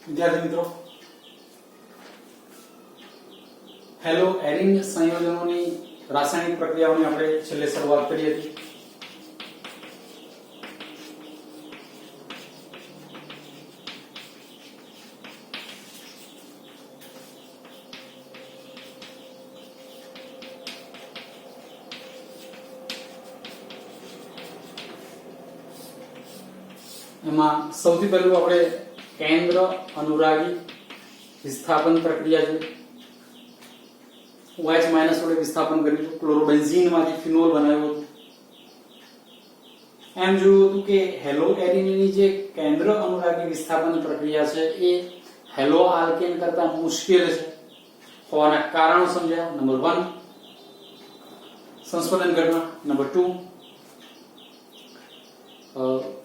વિદ્યાર્થી મિત્રો, hello arene સંયોજનોની રાસાયણિક પ્રક્રિયાઓની આપણે છેલ્લે શરૂઆત કરી હતી. એમાં સૌથી પહેલું આપણે કેન્દ્ર અનુરાગી વિસ્થાપન પ્રક્રિયા છે. OH માઈનસ વડે વિસ્થાપન કર્યું હતું, ક્લોરોબેન્ઝીનમાંથી ફિનોલ બનાવ્યું હતું. એમ જોયું હતું કે હેલો એરિનની જે કેન્દ્ર અનુરાગી વિસ્થાપન પ્રક્રિયા છે એ હેલો આલ્કેન કરતા મુશ્કેલ છે હોવાના કારણો સમજ્યા. નંબર 1 સંસ્પંદન ઘટના, નંબર 2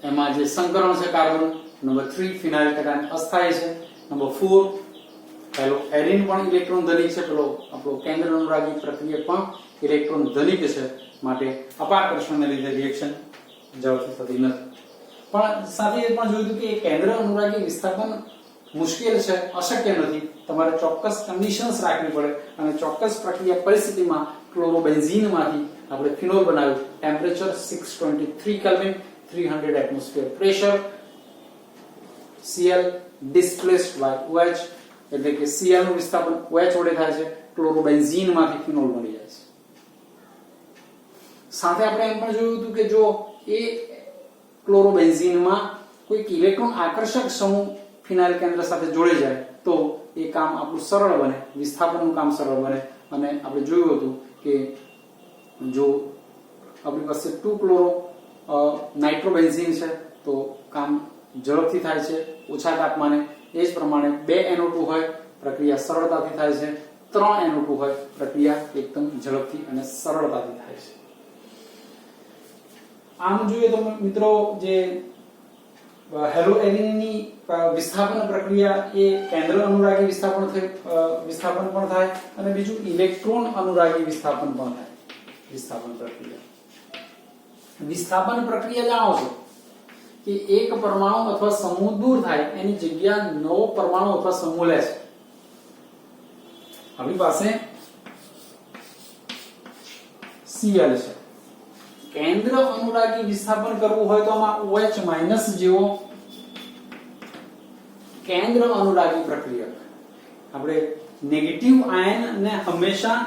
એમાં જે સંકરણ છે કાર્બન, નંબર 3 ફિનાઇલ કેટાયન અસ્થાયી છે, નંબર 4 હેલો એરિન પણ ઇલેક્ટ્રોન ધનિક છે, પેલો આપણો કેન્દ્ર અનુરાગી પ્રક્રિયા પણ ઇલેક્ટ્રોન ધનિક છે, માટે અપાકર્ષણને લીધે રિએક્શન ઝડપથી થતી નથી. પણ સાથે એ પણ જોયું કે કેન્દ્ર અનુરાગી વિસ્થાપન મુશ્કેલ છે, અશક્ય નથી. તમારે ચોક્કસ કન્ડિશન્સ રાખવી પડે અને ચોક્કસ પ્રક્રિયા પરિસ્થિતિમાં ક્લોરોબેન્ઝીનમાંથી આપણે ફિનોલ બનાવ્યું. Temperature 623 kelvin, 300 atmosphere pressure, Cl displaced by OH, એટલે કે Cl નું વિસ્થાપન OH વડે થાય છે, ક્લોરોબેન્ઝીનમાંથી ફિનોલ બની જાય છે. સાથે આપણે એમ પણ જોયું હતું કે જો એ ક્લોરોબેન્ઝીનમાં કોઈ ઇલેક્ટ્રોન આકર્ષક સમૂહ ફિનાઇલ કેન્દ્ર સાથે જોડાઈ જાય તો એ કામ આપણું સરળ બને, વિસ્થાપનનું કામ સરળ બને. અને આપણે જોયું હતું કે જો આપણી પાસે 2 ક્લોરો નાઇટ્રોબેન્ઝીન છે તો કામ ઝડપથી થાય છે, ઓછા તાપમાને. એ જ પ્રમાણે 2 NO2 હોય પ્રક્રિયા સરળતાથી થાય છે, 3 NO2 હોય પ્રક્રિયા એકદમ ઝડપથી અને સરળતાથી થાય છે. આમ જોઈએ તો મિત્રો જે હેલો એરિનની વિસ્થાપન પ્રક્રિયા એ કેન્દ્ર અનુરાગી વિસ્થાપન પણ થાય અને બીજું ઇલેક્ટ્રોન અનુરાગી વિસ્થાપન પણ થાય. વિસ્થાપન પ્રક્રિયા જાણો છો કે એક પરમાણુ અથવા સમૂહ દૂર થાય એની જગ્યા નવો પરમાણુ અથવા સમૂહ લે છે. આપણી પાસે Cl છે. કેન્દ્ર અનુરાગી વિસ્થાપન કરવું હોય તો આમાં OH માઈનસ જેવો કેન્દ્ર અનુરાગી પ્રક્રિયક, આપણે નેગેટિવ આયન ને હંમેશા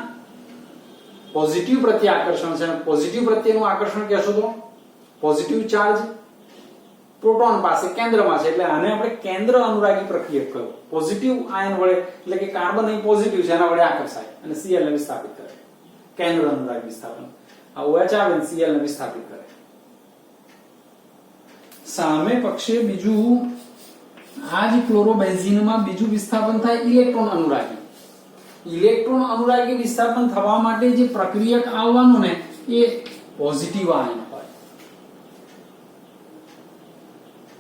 પોઝિટિવ પ્રત્યે આકર્ષણ છે. પોઝિટિવ પ્રત્યેનું આકર્ષણ કહેશો તો પોઝિટિવ ચાર્જ પ્રોટોન પાસે કેન્દ્રમાં છે, એટલે આને આપણે કેન્દ્ર અનુરાગી પ્રક્રિયક કહ્યું. પોઝિટિવ આયન વડે, એટલે કે કાર્બન અહીં પોઝિટિવ છે એના વડે આકર્ષાય અને Cl ને વિસ્થાપિત કરે. કેન્દ્ર અનુરાગી વિસ્થાપન આ OH આવે ને Cl ને વિસ્થાપિત કરે. સામે પક્ષે બીજું આ જ ક્લોરોબેન્ઝીનમાં બીજું વિસ્થાપન થાય ઇલેક્ટ્રોન અનુરાગી. ઇલેક્ટ્રોન અનુરાગી વિસ્થાપન થવા માટે જે પ્રક્રિયક આવવાનું ને એ પોઝિટિવ આયન હોય.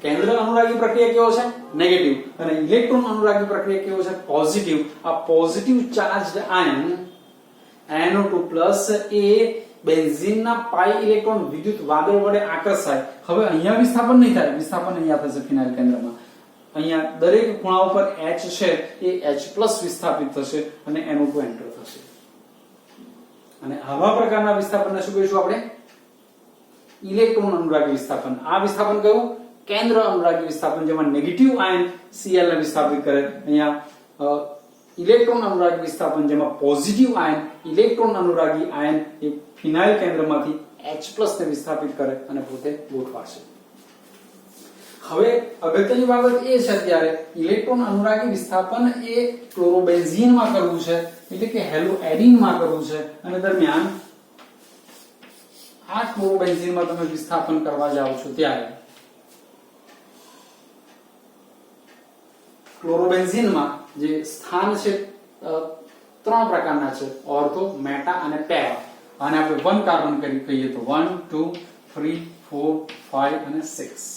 કેન્દ્ર અનુરાગી પ્રક્રિયા કેવો છે? નેગેટિવ. અને ઇલેક્ટ્રોન અનુરાગી પ્રક્રિયા કેવો છે? પોઝિટિવ. આ પોઝિટિવ ચાર્જડ આયન NO2+ એ બેન્ઝીનના પાઈ ઇલેક્ટ્રોન વિદ્યુત વાદળ વડે આકર્ષાય. હવે અહીંયા વિસ્થાપન નહીં થાય, વિસ્થાપન અહીંયા થશે ફિનાઇલ કેન્દ્રમાં. અહીંયા દરેક ખૂણા ઉપર H છે એ H+ વિસ્થાપિત થશે અને NO2 એન્ટર થશે. અને આવા પ્રકારના વિસ્થાપનને શું કહીશું આપણે? ઇલેક્ટ્રોન અનુરાગી વિસ્થાપન. આ વિસ્થાપન કયું? કેન્દ્ર અનુરાગી વિસ્થાપન, જેમાં નેગેટિવ આયન Cl ને વિસ્થાપિત કરે. અહીંયા ઇલેક્ટ્રોન અનુરાગી વિસ્થાપન જેમાં પોઝિટિવ આયન ઇલેક્ટ્રોન અનુરાગી આયન એ ફિનાઇલ કેન્દ્રમાંથી H+ ને વિસ્થાપિત કરે અને પોતે ગોઠવાશે. હવે અગત્યની બાબત એ છે અત્યારે ઇલેક્ટ્રોન અનુરાગી વિસ્થાપન એ ક્લોરોબેન્ઝીનમાં કરવું છે, એટલે કે હેલો એરિનમાં કરવું છે. અને દરમિયાન આ ક્લોરોબેન્ઝીનમાં તમે વિસ્થાપન કરવા જાઓ છો ત્યારે ક્લોરોબેન્ઝીનમાં જે સ્થાન છે 3 પ્રકારના છે: ઓર્થો, મેટા અને પેરા. અને આપણે 1 કાર્બન કરી કહીએ તો 1 2 3 4 5 અને 6.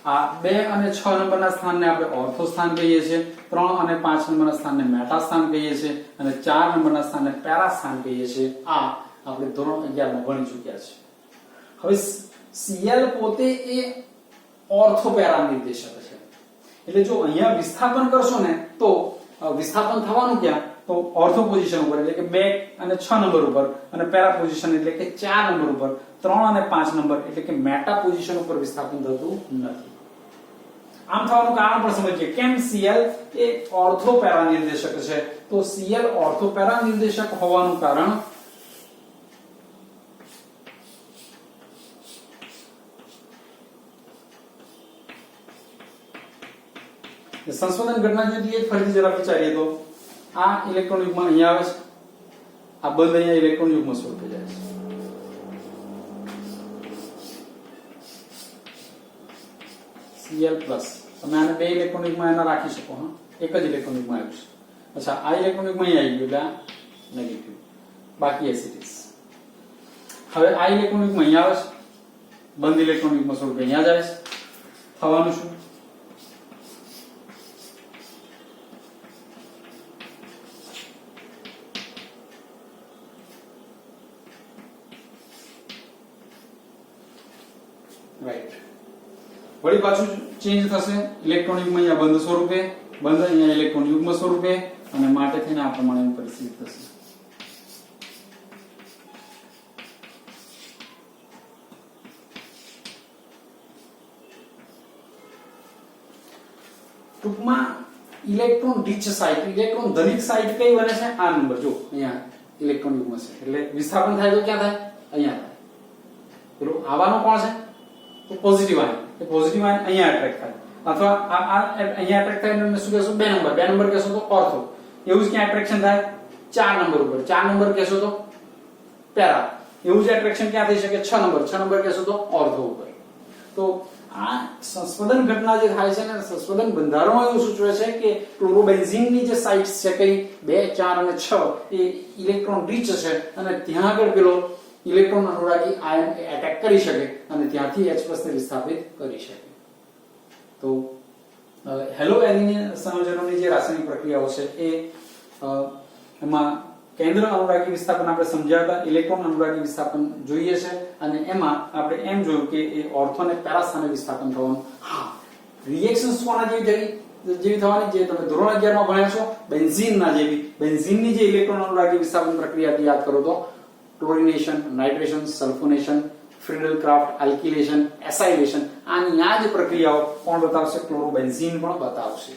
આ 2 અને 6 નંબરના સ્થાનને આપણે ઓર્થો સ્થાન કહીએ છીએ, 3 અને 5 નંબરના સ્થાનને મેટા સ્થાન કહીએ છીએ અને 4 નંબરના સ્થાનને પેરા સ્થાન કહીએ છીએ. આ આપણે ધોરણ 11 માં ભણી ચૂક્યા છે. હવે Cl પોતે એ ઓર્થો પેરા નિર્દેશક છે. એટલે જો અહીંયા વિસ્થાપન કરશો ને તો વિસ્થાપન થવાનું ક્યાં, તો ઓર્થો પોઝિશન ઉપર એટલે કે 2 અને 6 નંબર ઉપર, અને પેરા પોઝિશન એટલે કે 4 નંબર ઉપર, 3 અને 5 નંબર એટલે કે મેટા પોઝિશન ઉપર વિસ્થાપન થતું નથી. આમ થવાનું કારણ પણ સમજીએ. કેમ? Cl એ ઓર્થો પેરા નિર્દેશક છે. તો Cl ઓર્થો પેરા નિર્દેશક હોવાનું કારણ સંશોધન ઘટના જોઈએ ફરીથી જરા વિચારીએ તો આ ઇલેક્ટ્રોન યુગ્મ અહીંયા આવે છે, આ બંધ અહીંયા ઇલેક્ટ્રોન યુગ્મ સ્વરૂપે જાય છે. Cl+. તમે આને 2 ઇલેક્ટ્રોન યુગ્મ એના રાખી શકો. હા, એક જ ઇલેક્ટ્રોન યુગ્મ આવ્યું છે. અચ્છા, આ ઇલેક્ટ્રોન યુગ્મ અહીંયા આવી ગયું એટલે નેગેટિવ, બાકી એસિડિસ. હવે આ ઇલેક્ટ્રોન યુગ્મ અહીંયા આવે છે, બંધ ઇલેક્ટ્રોન યુગ્મ સ્વરૂપે અહીંયા જાય છે. થવાનું શું? રાઈટ, વળી પાછું ચેન્જ થશે. ઇલેક્ટ્રોન યુગ્મ અહીંયા બંધ સ્વરૂપે, બંધ અહીંયા ઇલેક્ટ્રોન યુગ્મ સ્વરૂપે, અને માટે થઈને આ પ્રમાણેની પરિસ્થિતિ થશે. ટૂંકમાં ઇલેક્ટ્રોન રિચ સાઇટ, ઇલેક્ટ્રોન ધનિક સાઇટ કઈ બને છે? આ નંબર જો અહીંયા ઇલેક્ટ્રોન યુગ્મ છે એટલે વિસ્થાપન થાય તો ક્યાં થાય? અહીંયા થાય. પેલું આવવાનો કોણ છે? તો પોઝિટિવ આયન. એ પોઝિટિવ આયન અહીંયા એટ્રેક્ટ થાય, અથવા આ અહીંયા એટ્રેક્ટ થાય એટલે શું કહેશો? 2 નંબર. 2 નંબર કહેશો તો ઓર્થો. એવું જ ક્યાં એટ્રેક્શન થાય? 4 નંબર ઉપર. 4 નંબર કહેશો તો પેરા. એવું જ એટ્રેક્શન ક્યાં થઈ શકે? 6 નંબર. 6 નંબર કહેશો તો ઓર્થો ઉપર. તો આ સંશોધન ઘટના જે થાય છે ને, સંશોધન બંધારણો એવું સૂચવે છે કે ક્લોરોબેન્ઝીનની જે સાઇટ્સ છે કઈ 2, 4 અને 6 એ ઇલેક્ટ્રોન રિચ છે, અને ત્યાં આગળ પેલો ઇલેક્ટ્રોન અનુરાગી આયન એટેક કરી શકે અને ત્યાંથી H+ ને વિસ્થાપિત કરી શકે. તો હેલો એલિન સંયોજનોની જે રાસાયણિક પ્રક્રિયાઓ છે એ એમાં કેન્દ્ર અનુરાગી વિસ્થાપન આપણે સમજ્યા હતા, ઇલેક્ટ્રોન અનુરાગી વિસ્થાપન જોઈએ છે, અને એમાં આપણે એમ જોયું કે એ ઓર્થો અને પેરા સ્થાને વિસ્થાપન થવાનું. હા, રિએક્શન્સ કોના જેવી થવાની? જે તમે ધોરણ 11 માં ભણ્યા છો, બેન્ઝીનના જેવી. બેન્ઝીનની જે ઇલેક્ટ્રોન અનુરાગી વિસ્થાપન પ્રક્રિયા યાદ કરો તો ક્લોરિનેશન, નાઇટ્રેશન, સલ્ફોનેશન, ફ્રીડલ-ક્રાફ્ટ, આલ્કિલેશન, એસાઇલેશન, આની આ જ પ્રક્રિયાઓ કોણ બતાવશે? ક્લોરોબેન્ઝીન પણ બતાવશે.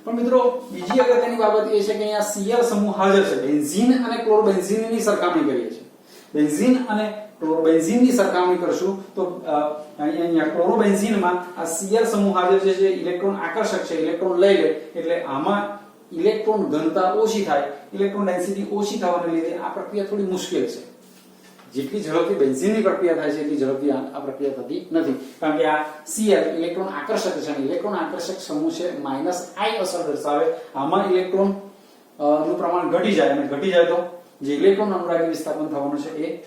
પણ મિત્રો બીજી અગત્યની બાબત એ છે કે અહીંયા Cl સમૂહ હાજર છે. બેન્ઝીન અને ક્લોરોબેન્ઝીનની સરખામણી કરીએ છીએ. બેન્ઝીન અને ક્લોરોબેન્ઝીનની સરખામણી કરશું તો અહીંયા ક્લોરોબેન્ઝીનમાં આ Cl સમૂહ હાજર છે, જે ઇલેક્ટ્રોન આકર્ષક છે, ઇલેક્ટ્રોન લઈ લે, એટલે આમાં ઇલેક્ટ્રોન ઘનતા ઓછી થાય, ઇલેક્ટ્રોન ડેન્સિટી ઓછી થવાને લીધે આ પ્રક્રિયા થોડી મુશ્કેલ છે. જેટલી ઝડપથી બેન્ઝીનની પ્રક્રિયા થાય છે એટલી ઝડપથી આ પ્રક્રિયા થતી નથી, કારણ કે આ Cl ઇલેક્ટ્રોન આકર્ષક છે, અને ઇલેક્ટ્રોન આકર્ષક સમૂહ છે -I અસર દર્શાવે. આમાં ઇલેક્ટ્રોન નું પ્રમાણ ઘટી જાય, અને ઘટી જાય તો જે ઇલેક્ટ્રોન અનુરાગી વિસ્થાપન થવાનું છે એ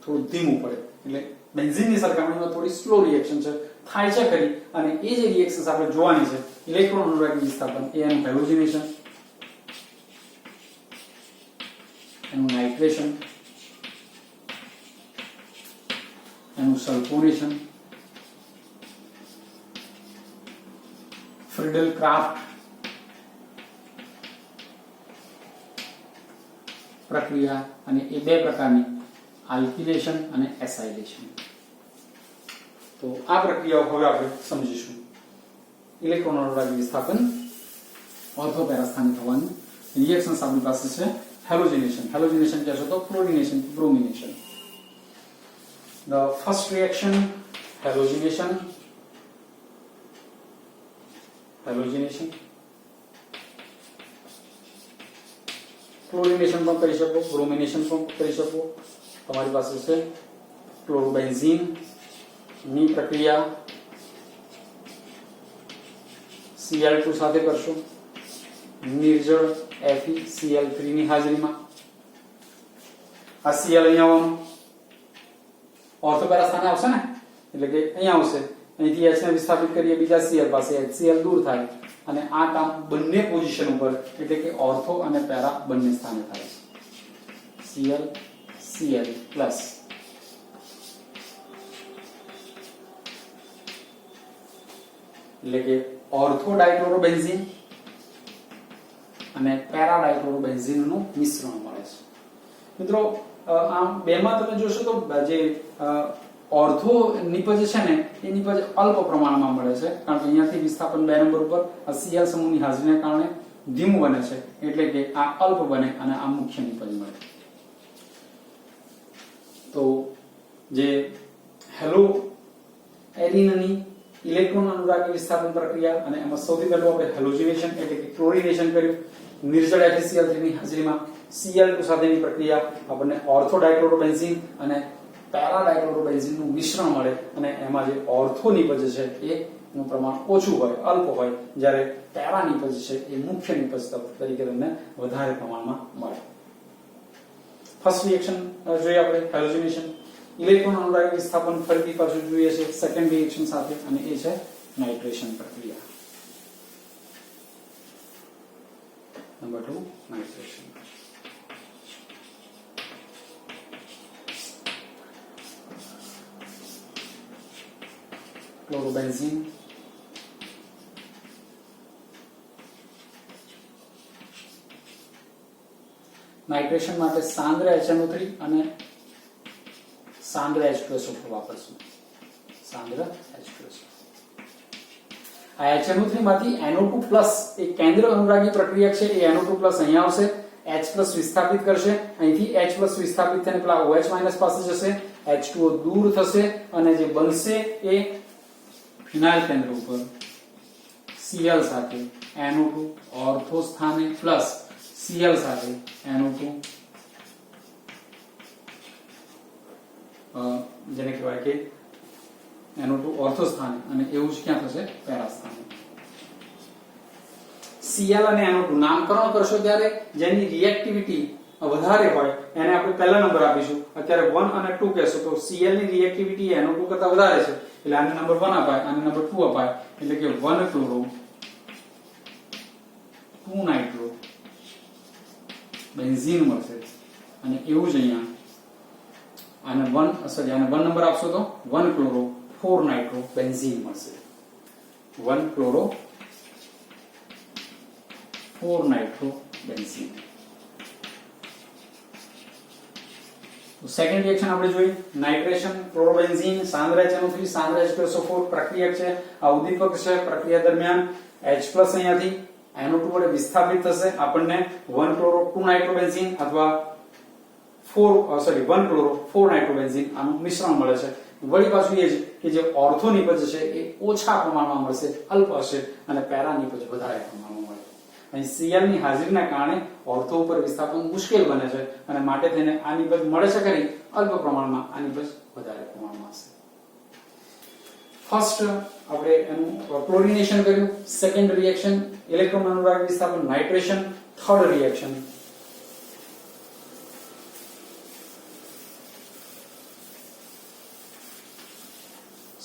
થોડું ધીમું પડે. એટલે બેન્ઝીનની સરખામણીમાં થોડી સ્લો રિએક્શન છે, થાય છે ખરી, અને એ જે રિએક્શન્સ આપણે જોવાની છે ઇલેક્ટ્રોન અનુરાગી વિસ્થાપન, એ એનું હેલોજિનેશન, એનું નાઇટ્રેશન, એનું સલ્ફોનેશન, ફ્રીડલ-ક્રાફ્ટ પ્રક્રિયા, અને એ 2 પ્રકારની આલ્કિલેશન અને એસાઇલેશન. તો આ પ્રક્રિયાઓ હવે આપણે સમજીશું. ઇલેક્ટ્રોન અનુરાગી વિસ્થાપન, ઓર્થો પેરા સ્થાને થવાની રિએક્શન્સ આપણી પાસે છે. હેલોજિનેશન, હેલોજિનેશન કહેશો તો chlorination, bromination. The first reaction, halogenation. Halogenation. Chlorination પણ કરી શકો, બ્રોમિનેશન પણ કરી શકો. તમારી પાસે છે ક્લોરોબેન્ઝીન ની પ્રક્રિયા Cl2 સાથે કરશો, નિર્જળ FeCl3 ની હાજરીમાં. આ Cl અહીંયા આવવાનું, ઓર્થો પેરા સ્થાને આવશે ને, એટલે કે અહીંયા આવશે, અહીંથી H ને વિસ્થાપિત કરીએ બીજા Cl પાસે, HCl દૂર થાય, અને આ કામ બંને પોઝિશન ઉપર એટલે કે ઓર્થો અને પેરા બંને સ્થાને થાય છે. Cl+. એટલે કે ઓર્થો ડાયક્લોરોબેન્ઝીન અને પેરા ડાયક્લોરોબેન્ઝીનનું મિશ્રણ મળે છે. મિત્રો આમ બેમાં તમે જોશો તો જે ઓર્થો નિપજ છે ને એ નિપજ અલ્પ પ્રમાણમાં મળે છે, કારણ કે અહીંયાથી વિસ્થાપન 2 નંબર ઉપર આ Cl સમૂહની હાજરીને કારણે ધીમું બને છે, એટલે કે આ અલ્પ બને અને આ મુખ્ય નિપજ મળે. તો જે હેલો એરિનની ઇલેક્ટ્રોન અનુરાગી વિસ્થાપન પ્રક્રિયા, અને એમાં સૌથી પહેલું આપણે હેલોજિનેશન એટલે કે ક્લોરિનેશન કર્યું નિર્જળ FeCl3 ની હાજરીમાં. Cl2 સાથેની પ્રક્રિયા આપણને ઓર્થો ડાયક્લોરોબેન્ઝીન અને પેરા ડાયક્લોરોબેન્ઝીનનું મિશ્રણ મળે, અને એમાં જે ઓર્થો નિપજ છે એનું પ્રમાણ ઓછું હોય, અલ્પ હોય, જ્યારે પેરા નિપજ છે એ મુખ્ય નિપજ તરીકે તમને વધારે પ્રમાણમાં મળે. ફર્સ્ટ રિએક્શન જોઈએ આપણે હેલોજિનેશન. ઇલેક્ટ્રોન અનુરાગી વિસ્થાપન ફરીથી પાછું જોઈએ છે સેકન્ડ રિએક્શન સાથે, અને એ છે નાઇટ્રેશન પ્રક્રિયા. Number 2 nitration. ક્લોરોબેન્ઝીન નાઇટ્રેશન માટે સાંદ્ર HNO3 અને સાંદ્ર H2SO4 વાપરશું. સાંદ્ર H2SO4. આ HNO3 માંથી NO2+ એ કેન્દ્ર અનુરાગી પ્રક્રિયા છે. એ NO2+ અહીંયા આવશે, H+ વિસ્થાપિત કરશે, અહીંથી H+ વિસ્થાપિત થઈને પેલા OH- પાસે જશે, H2O દૂર થશે, અને જે બનશે એ ફિનાઇલ કેન્દ્ર ઉપર Cl સાથે NO2 ઓર્થો સ્થાને પ્લસ Cl સાથે NO2 જેને કહેવાય કે NO2 ઓર્થો સ્થાને, અને એવું જ ક્યાં થશે પેરા સ્થાને. Cl અને NO2 નામકરણ કરશો ત્યારે જેની રિએક્ટિવિટી વધારે હોય એને આપણે પહેલા નંબર આપીશું. અત્યારે 1 અને 2 કહેશો તો Cl ની રિએક્ટિવિટી NO2 કરતા વધારે છે, એટલે આને નંબર 1 અપાય, આને નંબર 2 અપાય, એટલે કે 1 ક્લોરો 2 નાઇટ્રો બેન્ઝીન મળશે. અને એવું જ અહીંયા આને 1 નંબર આપશો તો 1 ક્લોરો 4 નાઇટ્રો બેન્ઝીન મળશે. 1 ક્લોરો 4 નાઇટ્રો બેન્ઝીન. તો સેકન્ડ રિએક્શન આપણે જોઈએ નાઇટ્રેશન. ક્લોરોબેન્ઝીન સાંદ્ર HNO3 સાંદ્ર H2SO4 પ્રક્રિયા છે, આ ઉદ્દીપક છે. પ્રક્રિયા દરમિયાન H+ અહીંયાથી NO2 વડે વિસ્થાપિત થશે, આપણને 1 ક્લોરો 2 નાઇટ્રોબેન્ઝીન અથવા 1 ક્લોરો 4 નાઇટ્રોબેન્ઝીન આનું મિશ્રણ મળે છે. વળી પાછું એ જ કે જે ઓર્થો નિપજ છે એ ઓછા પ્રમાણમાં મળશે, અલ્પ હશે, અને પેરા નિપજ વધારે પ્રમાણમાં મળે. અહીં Cl ની હાજરીના કારણે ઓર્થો ઉપર વિસ્થાપન મુશ્કેલ બને છે, અને માટે થઈને આ નિપજ મળે છે ખરી અલ્પ પ્રમાણમાં, આ નિપજ વધારે પ્રમાણમાં હશે. ફર્સ્ટ આપણે એનું ક્લોરિનેશન કર્યું. સેકન્ડ રિએક્શન ઇલેક્ટ્રોન અનુરાગી વિસ્થાપન નાઇટ્રેશન. થર્ડ રિએક્શન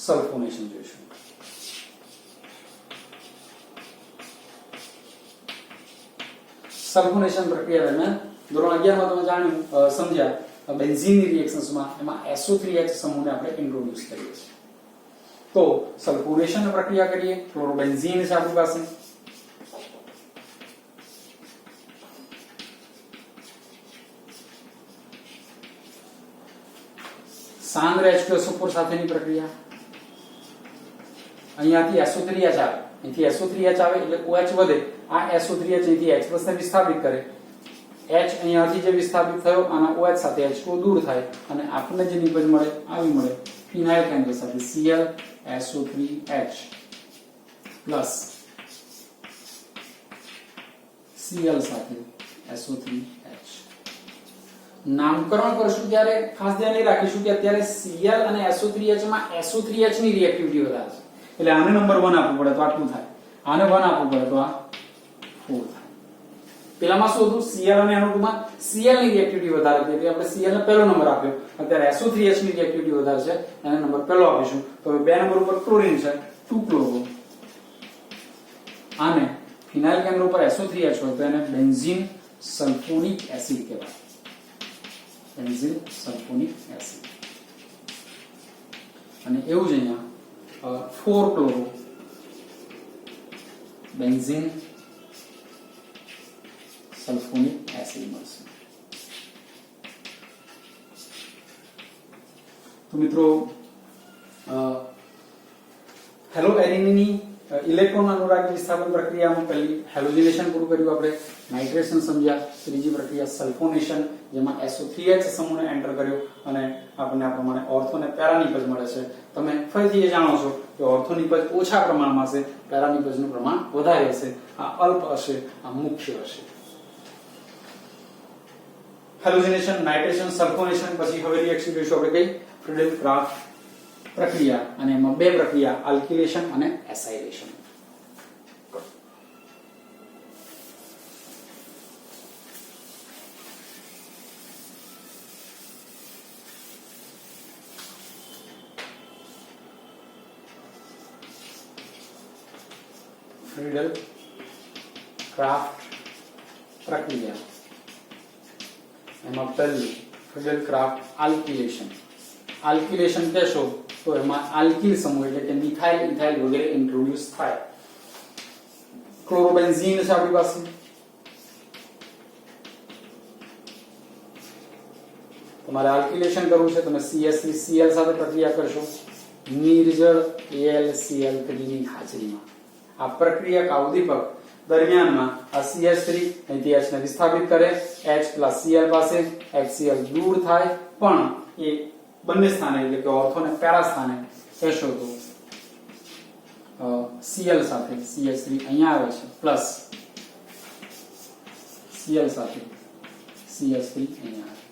સલ્ફોનેશન જોઈશું. સલ્ફોનેશન પ્રક્રિયા દરમિયાન ધોરણ 11 માં તમે જાણ્યું સમજ્યા બેન્ઝીનની રિએક્શન્સમાં એમાં SO3H સમૂહને આપણે ઇન્ટ્રોડ્યુસ કરીએ છીએ. તો સલ્ફોનેશન પ્રક્રિયા કરીએ. ક્લોરોબેન્ઝીન છે આપણી પાસે, સાંદ્ર H2SO4 સાથેની પ્રક્રિયા. અહીંયાથી SO3H આવે, અહીંથી SO3H આવે એટલે OH વધે. આ SO3H અહીંથી H+ ને વિસ્થાપિત કરે, H અહીંયાથી જે વિસ્થાપિત થયો આના OH સાથે H2O દૂર થાય, અને આપણને જે નિપજ મળે આવી મળે ફિનાઇલ કેન્દ્ર સાથે Cl SO3H પ્લસ Cl સાથે SO3H. નામકરણ કરશું ત્યારે ખાસ ધ્યાન એ રાખીશું કે અત્યારે Cl અને SO3H માં SO3H ની રિએક્ટિવિટી વધારે છે, એટલે આને નંબર 1 આપવું પડે તો આ 2 થાય, આને 1 આપવું પડે તો આ 4 થાય. પેલામાં શું હતું? Cl અને NO2 માં Cl ની રિએક્ટિવિટી વધારે હતી, એટલે આપણે Cl ને પહેલો નંબર આપ્યો. અત્યારે SO3H ની રિએક્ટિવિટી વધારે છે, એને નંબર પહેલો આપીશું. તો 2 નંબર ઉપર ક્લોરીન છે 2 ક્લોરો, આને ફિનાઇલ કેન્દ્ર ઉપર SO3H હોય તો એને બેન્ઝીન સલ્ફોનિક એસિડ કહેવાય. Benzene sulphonic acid. અને એવું જ અહીંયા 4 ક્લોરો બેન્ઝીન સલ્ફોનિક એસિડ મળશે. તો મિત્રો હેલોએરિનની ઇલેક્ટ્રોન અનુરાગી વિસ્થાપન પ્રક્રિયામાં પહેલી હેલોજનેશન પૂરું કર્યું આપણે, નાઇટ્રેશન સમજ્યા, ત્રીજી પ્રક્રિયા સલ્ફોનેશન જેમાં SO3H સમૂહને એન્ટર કર્યો અને આપણને આ પ્રમાણે ઓર્થો અને પેરાનિપજ મળે છે. તમે ફરીથી એ જાણો છો કે ઓર્થોનિપજ ઓછા પ્રમાણમાં હશે, પેરાનિપજનું પ્રમાણ વધારે હશે. આ અલ્પ હશે, આ મુખ્ય હશે. હેલોજનેશન, નાઇટ્રેશન, સલ્ફોનેશન પછી હવે રિએક્શન જોઈશું આપણે કઈ ફ્રીડલ-ક્રાફ્ટ પ્રક્રિયા, અને એમાં બે પ્રક્રિયા આલ્કિલેશન અને એસાઇલેશન. ફ્રીડલ-ક્રાફ્ટ પ્રક્રિયા, એમાં પહેલું ફ્રીડલ-ક્રાફ્ટ આલ્કિલેશન. આલ્કિલેશન કહેશો તો એમાં આલ્કિલ સમૂહ એટલે કે મિથાઇલ, ઇથાઇલ વગેરે ઇન્ટ્રોડ્યુસ થાય. ક્લોરોબેન્ઝીન છે આપણી પાસે, તમારે આલ્કિલેશન કરવું છે, તમે CH3Cl સાથે પ્રક્રિયા કરશો નિર્જળ AlCl3 ની હાજરીમાં. આ પ્રક્રિયક ઉદ્દીપક દરમિયાનમાં આ CH3 અહીંથી H ને વિસ્થાપિત કરે, H+Cl પાસે HCl દૂર થાય, પણ એ બંને સ્થાને એટલે કે ઓર્થો અને પેરા સ્થાને કહેશો તો Cl સાથે CH3 અહીંયા આવે છે પ્લસ Cl સાથે CH3 અહીંયા આવે છે.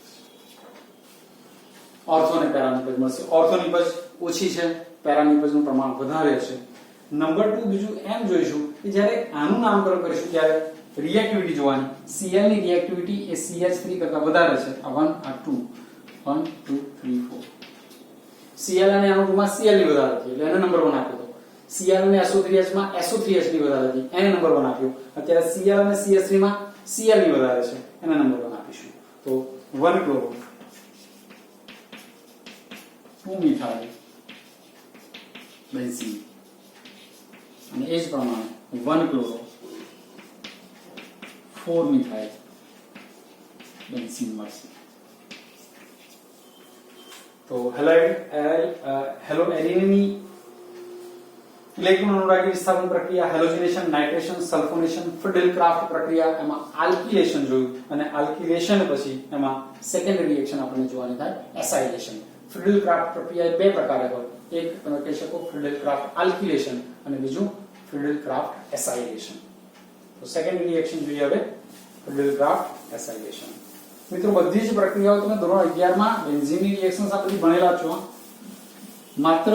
ઓર્થો અને પેરા નિપજ મળશે. ઓર્થો નિપજ ઓછી છે, પેરા નિપજનું પ્રમાણ વધારે છે. નંબર 2 બીજું એમ જોઈશું કે જ્યારે આનું નામકરણ કરીશું ત્યારે રિએક્ટિવિટી જોવાની. Cl ની રિએક્ટિવિટી એ CH3 કરતા વધારે છે. આ 1 આ 2 1 2 3 4. Cl અને અણુમાં Cl ની વધારે હતી એટલે એને નંબર 1 આપ્યો. Cl અને SO3H માં SO3H ની વધારે હતી એને નંબર 1 આપ્યો. અત્યારે Cl અને CH3 માં Cl ની વધારે છે એને નંબર 1 આપીશું. તો 1 ક્લોરો 2 મિથાઇલ બેન્ઝીન અને એ જ પ્રમાણે 1 ક્લોરો 4 મિથાઇલ બેન્ઝીન મળશે. તો હેલોએરિનની ઇલેક્ટ્રોન અનુરાગી વિસ્થાપન પ્રક્રિયા, હેલોજનેશન, નાઇટ્રેશન, સલ્ફોનેશન, ફ્રીડલ-ક્રાફ્ટ પ્રક્રિયા, એમાં આલ્કિલેશન જોયું, અને આલ્કિલેશન પછી એમાં સેકન્ડરી રિએક્શન આપણને જોવાની થાય એસાઇલેશન. ફ્રીડલ-ક્રાફ્ટ પ્રક્રિયા બે પ્રકારે હોય, એક તમે કહી શકો ફ્રીડલ-ક્રાફ્ટ આલ્કિલેશન અને બીજું ફ્રીડલ-ક્રાફ્ટ એસાઇલેશન. તો સેકન્ડરી રિએક્શન જોઈએ હવે ફ્રીડલ-ક્રાફ્ટ એસાઇલેશન. મિત્રો બધી જ પ્રક્રિયાઓ તમે ધોરણ 11 માં બેન્ઝીનની રિએક્શન્સ આ બધી ભણેલા છો. માત્ર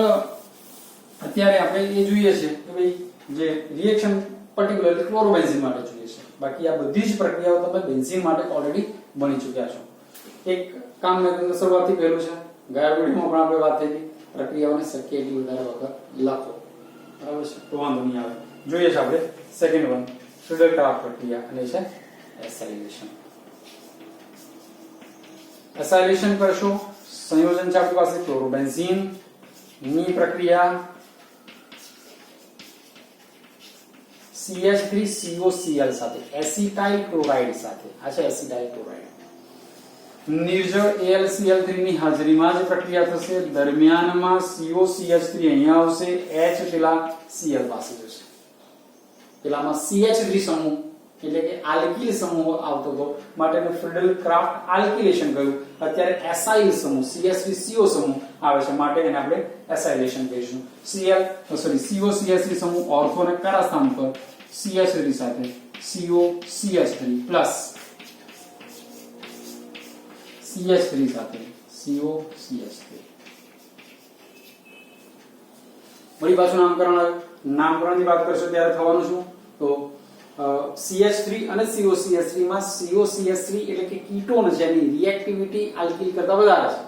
અત્યારે આપણે એ જોઈએ છે કે ભાઈ જે રિએક્શન પર્ટિક્યુલરલી ક્લોરોબેન્ઝીન માટે જોઈએ છે. બાકી આ બધી જ પ્રક્રિયાઓ તમે બેન્ઝીન માટે ઓલરેડી ભણી ચૂક્યા છો. એક કામ મેં તમને શરૂઆતથી કહેલું છે, ગયા વિડીયોમાં પણ આપણે વાત થઈ હતી, પ્રક્રિયાઓને શક્ય એટલી વધારે વખત લખો. બરાબર છે, તો વાંધો નહીં આવે. જોઈએ છે આપણે સેકન્ડ વન ફ્રીડલ-ક્રાફ્ટ પ્રક્રિયા અને છે એસાઇલેશન. એસાઇલેશન કરશો, સંયોજન છે આપણી પાસે ક્લોરોબેન્ઝીન ની પ્રક્રિયા CH3COCl સાથે એસિટાઇલ ક્લોરાઇડ સાથે. આ છે એસિટાઇલ ક્લોરાઇડ. નિર્જળ AlCl3 ની હાજરીમાં જ પ્રક્રિયા થશે. દરમિયાનમાં COCH3 અહીંયા આવશે, H પેલા Cl પાસે જશે. પેલામાં CH3 સમૂહ એટલે કે આલ્કિલ સમૂહ આવતો હતો માટે મેં ફ્રીડલ-ક્રાફ્ટ આલ્કિલેશન કહ્યું. અત્યારે એસાઇલ સમૂહ CH3CO સમૂહ આવે છે માટે એને આપણે એસાઇલેશન કહીશું. COCH3 સમૂહ ઓર્થો અને પેરા સ્થાન પર CH3 સાથે COCH3 પ્લસ CH3 સાથે COCH3. વળી પાછું નામકરણ આવે. નામકરણની વાત કરશો ત્યારે થવાનું શું? તો CH3 અને COCH3 માં COCH3 એટલે કે કીટોન છે, એની રિએક્ટિવિટી આલ્કિલ કરતા વધારે છે.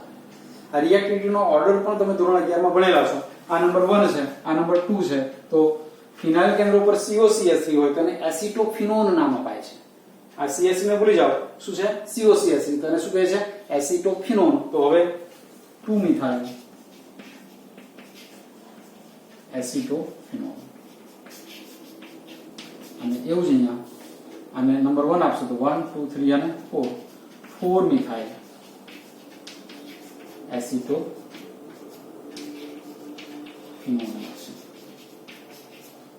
આ રિએક્ટિવિટીનો ઓર્ડર પણ તમે ધોરણ 11 માં ભણેલા છો. આ નંબર 1 છે, આ નંબર 2 છે. તો ફિનાઇલ કેન્દ્ર ઉપર COCH3 હોય તો એને એસિટોફિનોન નામ અપાય છે. આ CH3 ને ભૂલી જાઓ, શું છે COCH3, તો એને શું કહે છે એસિટોફિનોન. તો હવે 2 મિથાઇલ એસિટોફિનોન અને એવું જ અહીંયા અને નંબર 1 આપશું તો 1 2 3 અને 4 મિથાઇલ એસિટો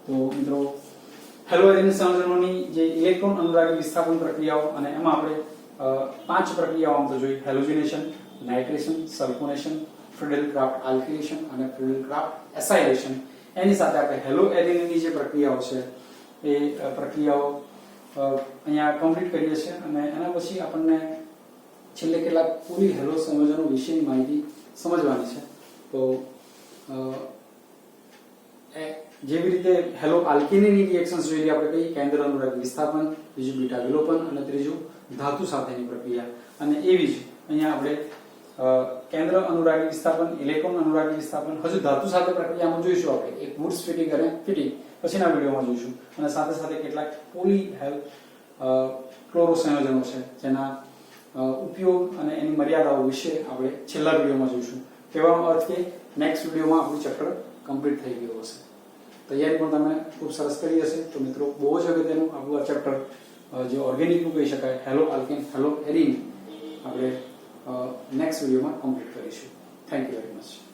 તો મિત્રો હેલોજેન સંયોજનોની જે ઇલેક્ટ્રોન અનુરાગી વિસ્થાપન પ્રક્રિયાઓ અને એમાં આપણે 5 પ્રક્રિયાઓ આમ તો જોઈ: હેલોજનેશન, નાઇટ્રેશન, સલ્ફોનેશન, ફ્રીડલ ક્રાફ્ટ આલ્કિલેશન અને ફ્રીડલ ક્રાફ્ટ એસાઇલેશન. એની સાથે આપણે હેલો એલિનની જે પ્રક્રિયાઓ છે એ પ્રક્રિયાઓ અહીંયા કમ્પ્લીટ કરીએ છીએ અને એના પછી આપણને છેલ્લે કેટલાક પોલી હેલો સંયોજનો વિશેની માહિતી સમજવાની છે. તો જેવી રીતે હેલો આલ્કેનીની રિએક્શન્સ જોઈએ આપણે કઈ કેન્દ્ર અનુરાગી વિસ્થાપન, બીજું બીટા વિલોપન અને ત્રીજું ધાતુ સાથેની પ્રક્રિયા. અને એવી જ અહીંયા આપણે કેન્દ્ર અનુરાગી વિસ્થાપન, ઇલેક્ટ્રોન અનુરાગી વિસ્થાપન, હજુ ધાતુ સાથે પ્રક્રિયામાં જોઈશું આપણે એક વુડ્સ ફિટિંગ અને ફિટિંગ પછીના વિડીયોમાં જોઈશું. અને સાથે સાથે કેટલાક પોલી હેલ ક્લોરો સંયોજનો છે જેના ઉપયોગ અને એની મર્યાદાઓ વિશે આપણે છેલ્લા વિડીયોમાં જોઈશું. કહેવાનો અર્થ કે નેક્સ્ટ વિડીયોમાં આપણું ચેપ્ટર કમ્પ્લીટ થઈ ગયું હશે. તૈયારી પણ તમે ખૂબ સરસ કરી હશે. તો મિત્રો બહુ જ અગત્યનું આપણું આ ચેપ્ટર જે ઓર્ગેનિકનું કહી શકાય, હેલો આલ્કેન, હેલો એરિન, આપણે નેક્સ્ટ વિડીયોમાં કમ્પ્લીટ કરીશું. Thank you very much.